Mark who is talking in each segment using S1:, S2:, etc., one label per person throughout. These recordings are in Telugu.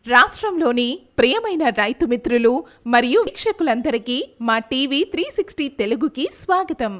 S1: రాష్ట్రంలోని ప్రియమైన రైతు మిత్రులు మరియు వీక్షకులందరికీ మా టీవీ 360 తెలుగుకి స్వాగతం.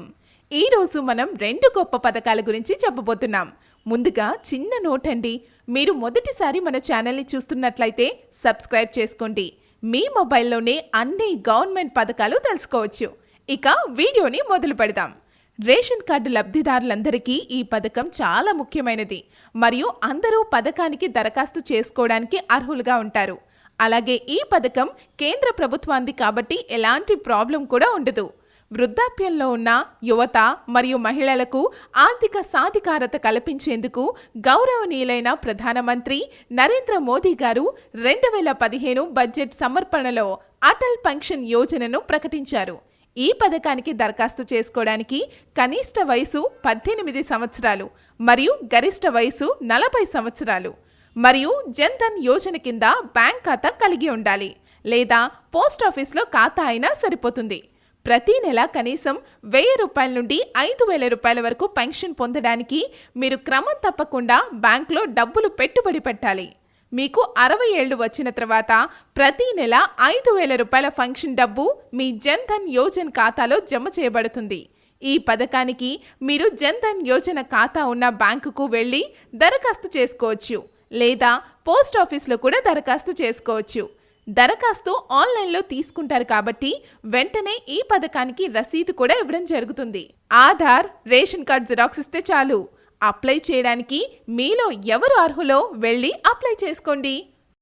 S1: ఈరోజు మనం రెండు గొప్ప పథకాల గురించి చెప్పబోతున్నాం. ముందుగా చిన్న నోట్ అండి, మీరు మొదటిసారి మన ఛానల్ని చూస్తున్నట్లయితే సబ్స్క్రైబ్ చేసుకోండి. మీ మొబైల్లోనే అన్ని గవర్నమెంట్ పథకాలు తెలుసుకోవచ్చు. ఇక వీడియోని మొదలు పెడదాం. రేషన్ కార్డు లబ్ధిదారులందరికీ ఈ పథకం చాలా ముఖ్యమైనది మరియు అందరూ పథకానికి దరఖాస్తు చేసుకోవడానికి అర్హులుగా ఉంటారు. అలాగే ఈ పథకం కేంద్ర ప్రభుత్వానికి కాబట్టి ఎలాంటి ప్రాబ్లం కూడా ఉండదు. వృద్ధాప్యంలో ఉన్న యువత మరియు మహిళలకు ఆర్థిక సాధికారత కల్పించేందుకు గౌరవనీయులైన ప్రధానమంత్రి నరేంద్ర మోదీ గారు 2015 బడ్జెట్ సమర్పణలో అటల్ పెన్షన్ యోజనను ప్రకటించారు. ఈ పథకానికి దరఖాస్తు చేసుకోవడానికి కనిష్ట వయసు 18 సంవత్సరాలు మరియు గరిష్ట వయసు 40 సంవత్సరాలు మరియు జన్ ధన్ యోజన కింద బ్యాంక్ ఖాతా కలిగి ఉండాలి లేదా పోస్ట్ ఆఫీస్లో ఖాతా అయినా సరిపోతుంది. ప్రతి నెల కనీసం 1000 రూపాయల నుండి 5000 రూపాయల వరకు పెన్షన్ పొందడానికి మీరు క్రమం తప్పకుండా బ్యాంకులో డబ్బులు పెట్టుబడి పెట్టాలి. మీకు 60 ఏళ్లు వచ్చిన తర్వాత ప్రతి నెల 5000 రూపాయల పెన్షన్ డబ్బు మీ జన్ ధన్ యోజన ఖాతాలో జమ చేయబడుతుంది. ఈ పథకానికి మీరు జన్ ధన్ యోజన ఖాతా ఉన్న బ్యాంకుకు వెళ్ళి దరఖాస్తు చేసుకోవచ్చు లేదా పోస్ట్ ఆఫీస్లో కూడా దరఖాస్తు చేసుకోవచ్చు. దరఖాస్తు ఆన్లైన్లో తీసుకుంటారు కాబట్టి వెంటనే ఈ పథకానికి రసీదు కూడా ఇవ్వడం జరుగుతుంది. ఆధార్, రేషన్ కార్డ్ జిరాక్స్ ఇస్తే చాలు. అప్లై చేయడానికి మీలో ఎవరు అర్హులో వెళ్ళి అప్లై చేసుకోండి.